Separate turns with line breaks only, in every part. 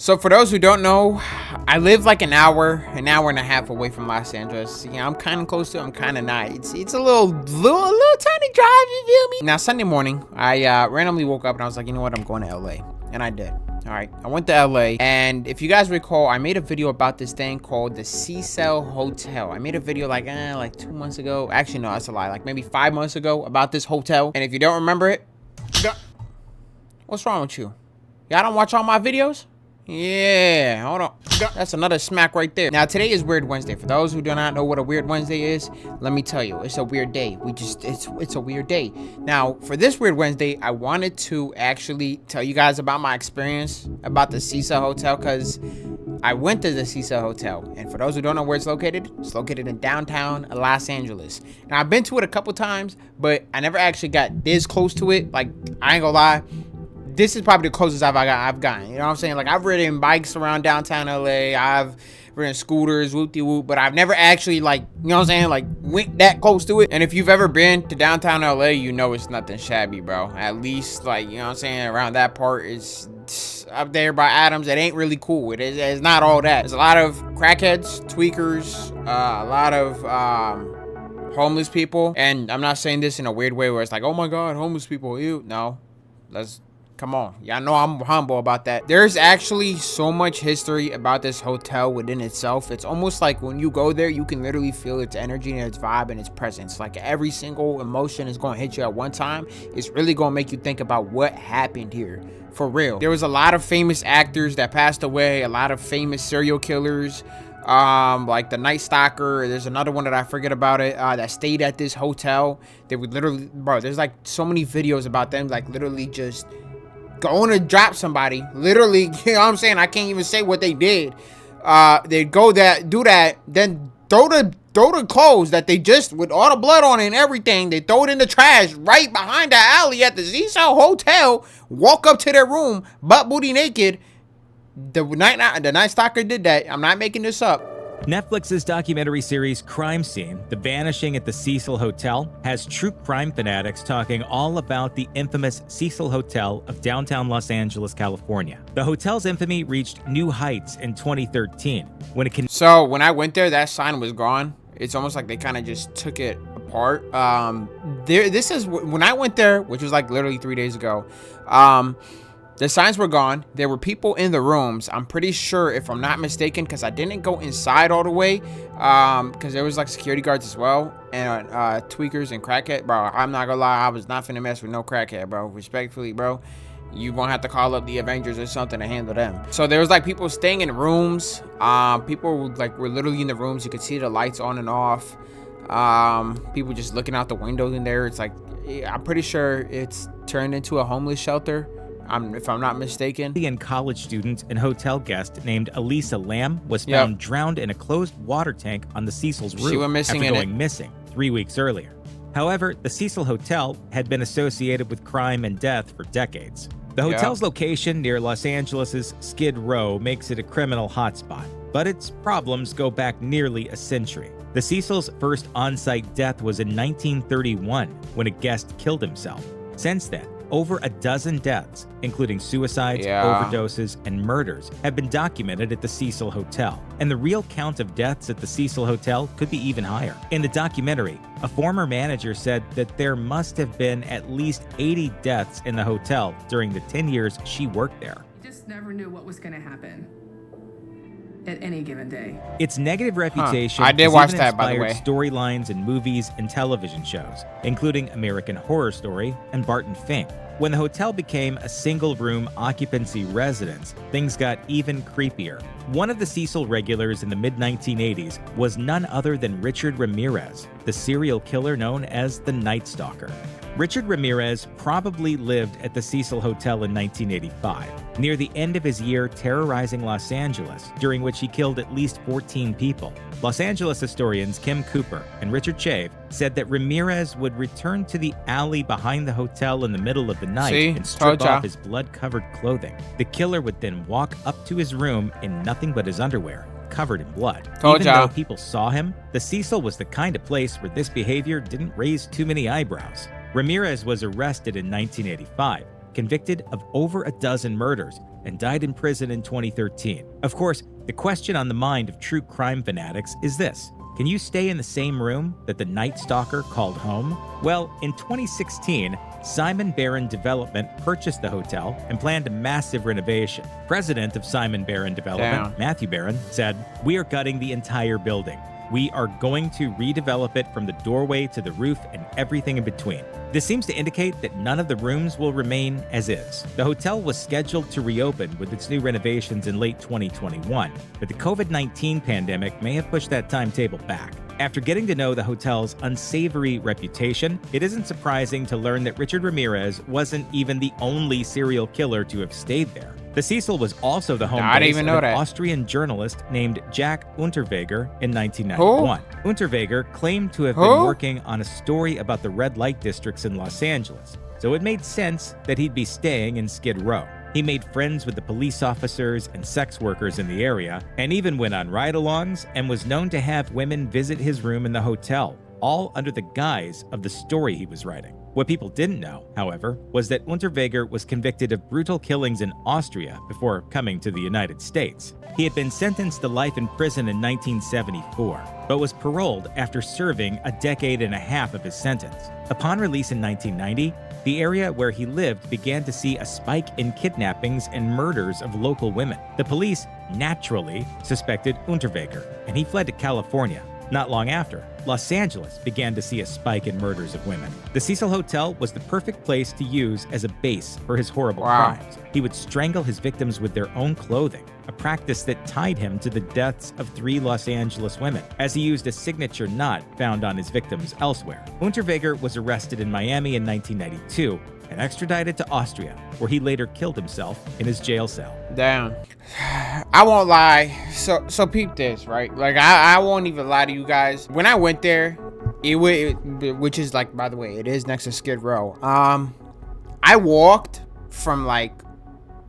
So for those who don't know, I live like an hour and a half away from Los Angeles. You know, I'm kind of close to it, I'm kind of not. It's a little tiny drive, you feel me? Now, Sunday morning, I randomly woke up and I was like, you know what, I'm going to LA. And I did. All right, I went to LA, and if you guys recall, I made a video about this thing called the Cecil Hotel. I made a video like 2 months ago. Actually, no, that's a lie. Like maybe 5 months ago about this hotel. And if you don't remember it, what's wrong with you? Y'all don't watch all my videos? Yeah, hold on. That's another smack right there. Now, today is Weird Wednesday. For those who do not know what a Weird Wednesday is, let me tell you, it's a weird day. It's a weird day. Now, for this Weird Wednesday, I wanted to actually tell you guys about my experience about the Cecil Hotel, because I went to the Cecil Hotel. And for those who don't know where it's located in downtown Los Angeles. Now, I've been to it a couple times, but I never actually got this close to it. Like, I ain't gonna lie. This is probably the closest I've gotten. You know what I'm saying? Like, I've ridden bikes around downtown LA. I've ridden scooters, whoop-de-whoop, but I've never actually, like, you know what I'm saying? Like, went that close to it. And if you've ever been to downtown LA, you know it's nothing shabby, bro. At least, like, you know what I'm saying? Around that part is up there by Adams. It ain't really cool. It's not all that. There's a lot of crackheads, tweakers, a lot of homeless people. And I'm not saying this in a weird way where it's like, oh my God, homeless people, ew. No, come on. Y'all know I'm humble about that. There's actually so much history about this hotel within itself. It's almost like when you go there, you can literally feel its energy and its vibe and its presence. Like every single emotion is going to hit you at one time. It's really going to make you think about what happened here. For real. There was a lot of famous actors that passed away. A lot of famous serial killers. Like the Night Stalker. There's another one that I forget about it, that stayed at this hotel. They would literally, bro, there's like so many videos about them, like literally just going to drop somebody, literally, you know what I'm saying? I can't even say what they did. They'd do that, then throw the clothes that they just, with all the blood on it and everything, they throw it in the trash right behind the alley at the Cecil Hotel, walk up to their room, butt booty naked. The Night Stalker did that. I'm not making this up.
Netflix's documentary series Crime Scene, The Vanishing at the Cecil Hotel, has true crime fanatics talking all about the infamous Cecil Hotel of downtown Los Angeles, California. The hotel's infamy reached new heights in 2013
So when I went there, that sign was gone. It's almost like they kind of just took it apart. This is when I went there, which was like literally 3 days ago. The signs were gone. There were people in the rooms. I'm pretty sure, if I'm not mistaken, because I didn't go inside all the way, because there was like security guards as well, and tweakers and crackhead. Bro, I'm not gonna lie, I was not finna mess with no crackhead, bro. Respectfully, bro. You gonna have to call up the Avengers or something to handle them. So there was like people staying in rooms. People were literally in the rooms. You could see the lights on and off. People just looking out the windows in there. It's like, I'm pretty sure it's turned into a homeless shelter. If I'm not mistaken.
A college student and hotel guest named Elisa Lam was found drowned in a closed water tank on the Cecil's roof after going missing 3 weeks earlier. However, the Cecil Hotel had been associated with crime and death for decades. The hotel's location near Los Angeles' Skid Row makes it a criminal hotspot, but its problems go back nearly a century. The Cecil's first on-site death was in 1931 when a guest killed himself. Since then, over a dozen deaths, including suicides, overdoses, and murders, have been documented at the Cecil Hotel. And the real count of deaths at the Cecil Hotel could be even higher. In the documentary, a former manager said that there must have been at least 80 deaths in the hotel during the 10 years she worked there.
You just never knew what was going to happen at any given day.
Its negative reputation
I did watch that, by the way.
Storylines in movies and television shows, including American Horror Story and Barton Fink. When the hotel became a single-room occupancy residence, things got even creepier. One of the Cecil regulars in the mid-1980s was none other than Richard Ramirez, the serial killer known as the Night Stalker. Richard Ramirez probably lived at the Cecil Hotel in 1985, near the end of his year terrorizing Los Angeles, during which he killed at least 14 people. Los Angeles historians Kim Cooper and Richard Shave said that Ramirez would return to the alley behind the hotel in the middle of the night and strip off his blood-covered clothing. The killer would then walk up to his room in nothing but his underwear, covered in blood. Even though people saw him, the Cecil was the kind of place where this behavior didn't raise too many eyebrows. Ramirez was arrested in 1985, convicted of over a dozen murders and died in prison in 2013. Of course, the question on the mind of true crime fanatics is this: can you stay in the same room that the Night Stalker called home? Well, in 2016, Simon Barron Development purchased the hotel and planned a massive renovation. President of Simon Barron Development, Matthew Barron, said, "We are gutting the entire building. We are going to redevelop it from the doorway to the roof and everything in between." This seems to indicate that none of the rooms will remain as is. The hotel was scheduled to reopen with its new renovations in late 2021, but the COVID-19 pandemic may have pushed that timetable back. After getting to know the hotel's unsavory reputation, it isn't surprising to learn that Richard Ramirez wasn't even the only serial killer to have stayed there. The Cecil was also the home base of an Austrian journalist named Jack Unterweger in 1991. Unterweger claimed to have been working on a story about the red light districts in Los Angeles, so it made sense that he'd be staying in Skid Row. He made friends with the police officers and sex workers in the area, and even went on ride-alongs, and was known to have women visit his room in the hotel, all under the guise of the story he was writing. What people didn't know, however, was that Unterweger was convicted of brutal killings in Austria before coming to the United States. He had been sentenced to life in prison in 1974, but was paroled after serving a decade and a half of his sentence. Upon release in 1990, the area where he lived began to see a spike in kidnappings and murders of local women. The police naturally suspected Unterweger, and he fled to California. Not long after, Los Angeles began to see a spike in murders of women. The Cecil Hotel was the perfect place to use as a base for his horrible crimes. He would strangle his victims with their own clothing, a practice that tied him to the deaths of 3 Los Angeles women, as he used a signature knot found on his victims elsewhere. Unterweger was arrested in Miami in 1992 and extradited to Austria, where he later killed himself in his jail cell.
Damn. I won't lie. So peep this, right? Like, I won't even lie to you guys. When I went there, which is like, by the way, it is next to Skid Row. I walked from like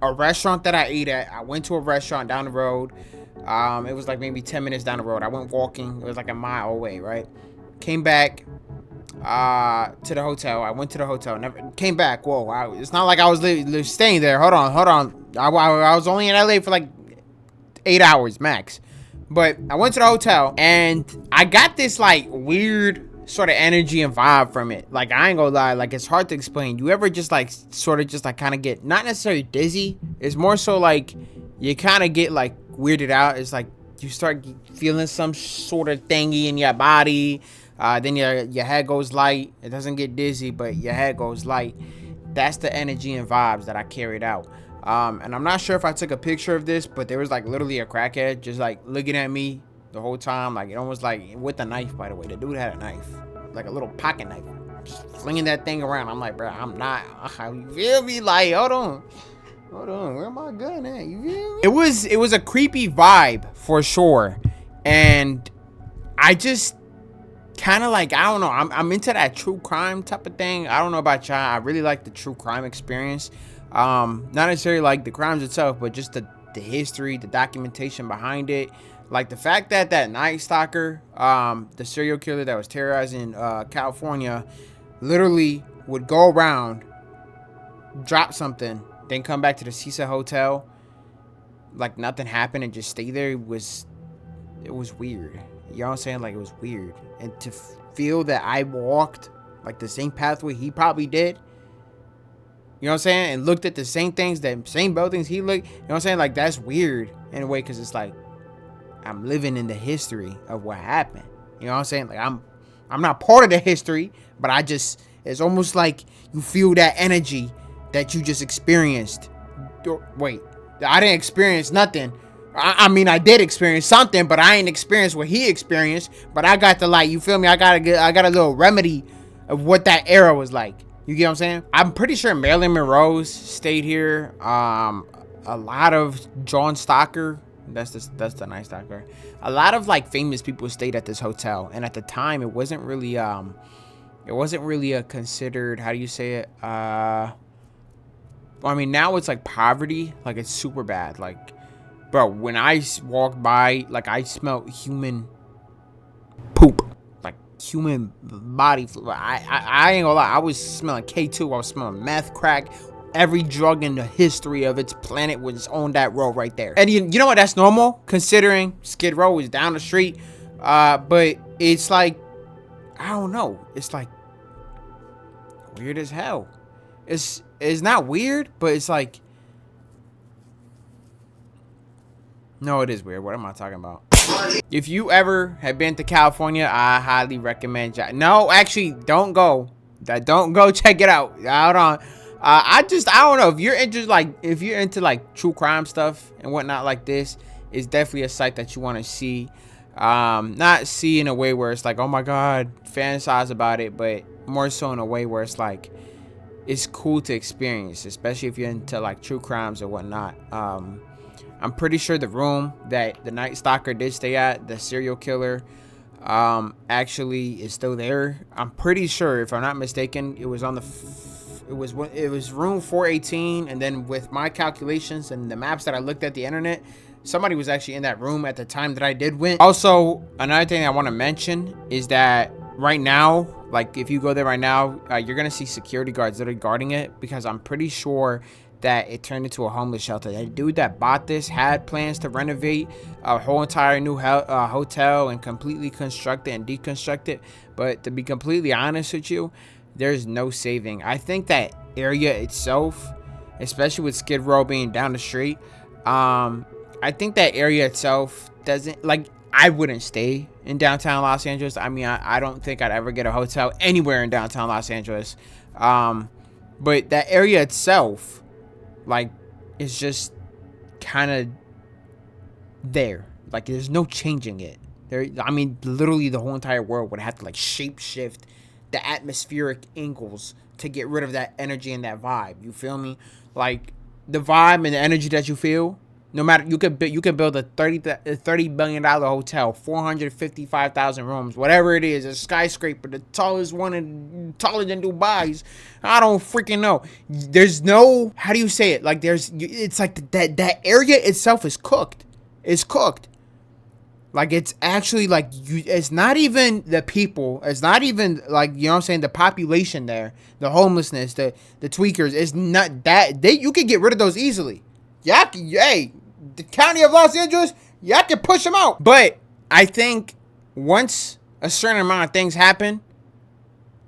a restaurant that I ate at. I went to a restaurant down the road. It was like maybe 10 minutes down the road. I went walking. It was like a mile away, right? Came back to the hotel. I went to the hotel. Never came back. Whoa! It's not like I was staying there. Hold on. I was only in LA for like 8 hours max. But I went to the hotel and I got this like weird sort of energy and vibe from it. Like, I ain't gonna lie, like, it's hard to explain. You ever just like sort of just like kind of get not necessarily dizzy? It's more so like you kind of get like weirded out. It's like you start feeling some sort of thingy in your body. Then your head goes light. It doesn't get dizzy, but your head goes light. That's the energy and vibes that I carried out. And I'm not sure if I took a picture of this, but there was like literally a crackhead just like looking at me the whole time. Like, it almost like with a knife, by the way. The dude had a knife, like a little pocket knife, just flinging that thing around. I'm like, bro, I'm not. You feel me? Like, hold on, where my gun at? You feel me? It was a creepy vibe for sure, and I just kind of like, I don't know, I'm into that true crime type of thing. I don't know about y'all. I really like the true crime experience. Not necessarily like the crimes itself, but just the history, the documentation behind it. Like the fact that Night Stalker, the serial killer that was terrorizing California, literally would go around, drop something, then come back to the Cecil Hotel like nothing happened and just stay there. It was weird. You know what I'm saying? Like, it was weird. And to feel that I walked like the same pathway he probably did, you know what I'm saying, and looked at the same things, the same buildings he looked, you know what I'm saying? Like, that's weird in a way, because it's like I'm living in the history of what happened. You know what I'm saying? Like, I'm not part of the history, but it's almost like you feel that energy that you just experienced. Wait, I didn't experience nothing. I mean, I did experience something, but I ain't experienced what he experienced. But I got the, like, you feel me? I got a little remedy of what that era was like. You get what I'm saying? I'm pretty sure Marilyn Monroe stayed here. A lot of John Stalker. That's the Night Stalker. A lot of like famous people stayed at this hotel, and at the time, it wasn't really a considered, how do you say it? I mean, now it's like poverty. Like, it's super bad. Like, bro, when I walked by, like, I smelled human poop, like human body fluid. I ain't gonna lie, I was smelling K2. I was smelling meth, crack, every drug in the history of its planet was on that road right there. And you know what? That's normal considering Skid Row is down the street. But it's like, I don't know. It's like weird as hell. It's not weird, but it's like, no, it is weird. What am I talking about? If you ever have been to California, I highly recommend you. No, actually, don't go. Don't go check it out. Hold on. I don't know if you're into like true crime stuff and whatnot like this. It's definitely a site that you want to see. Not see in a way where it's like, oh my god, fantasize about it, but more so in a way where it's like, it's cool to experience, especially if you're into like true crimes or whatnot. I'm pretty sure the room that the Night Stalker did stay at, the serial killer, actually is still there. I'm pretty sure, if I'm not mistaken, it was on the it was room 418, and then with my calculations and the maps that I looked at the internet, somebody was actually in that room at the time that I did went. Also, another thing I want to mention is that right now, like if you go there right now, you're gonna see security guards that are guarding it, because I'm pretty sure that it turned into a homeless shelter. That dude that bought this had plans to renovate a whole entire new hotel and completely construct it and deconstruct it. But to be completely honest with you, there's no saving. I think that area itself, especially with Skid Row being down the street, I think that area itself doesn't, like, I wouldn't stay in downtown Los Angeles. I mean, I don't think I'd ever get a hotel anywhere in downtown Los Angeles. But that area itself, like, it's just kind of there. Like, there's no changing it. I mean, literally the whole entire world would have to like shape shift the atmospheric angles to get rid of that energy and that vibe. You feel me? Like, the vibe and the energy that you feel, no matter, you could build a $30 billion hotel, 455,000 rooms, whatever it is, a skyscraper, the tallest one taller than Dubai's. I don't freaking know. There's no, how do you say it? Like, it's like that area itself is cooked. It's cooked. Like, it's actually like, it's not even the people. It's not even like, you know what I'm saying, the population there, the homelessness, the tweakers. It's not that, you can get rid of those easily. Hey, the county of Los Angeles, y'all can push them out. But I think once a certain amount of things happen,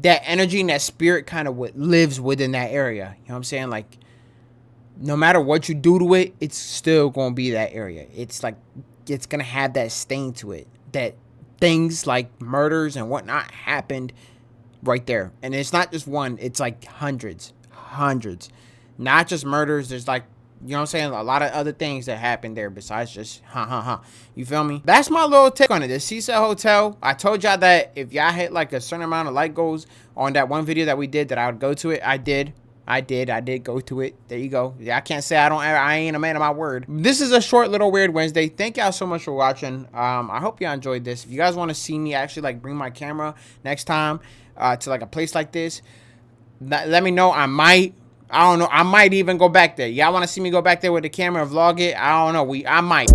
that energy and that spirit kind of lives within that area. You know what I'm saying? Like, no matter what you do to it, it's still going to be that area. It's like, it's going to have that stain to it. That things like murders and whatnot happened right there. And it's not just one. It's like hundreds. Not just murders. There's like, you know what I'm saying, a lot of other things that happened there besides just you feel me? That's my little take on it. The Cecil Hotel, I told y'all that if y'all hit like a certain amount of like goals on that one video that we did, that I would go to it. I did go to it. There you go. I can't say I ain't a man of my word. This is a short little Weird Wednesday. Thank y'all so much for watching. I hope y'all enjoyed this. If you guys want to see me actually like bring my camera next time to like a place like this, let me know. I don't know. I might even go back there. Y'all want to see me go back there with the camera and vlog it? I don't know. I might.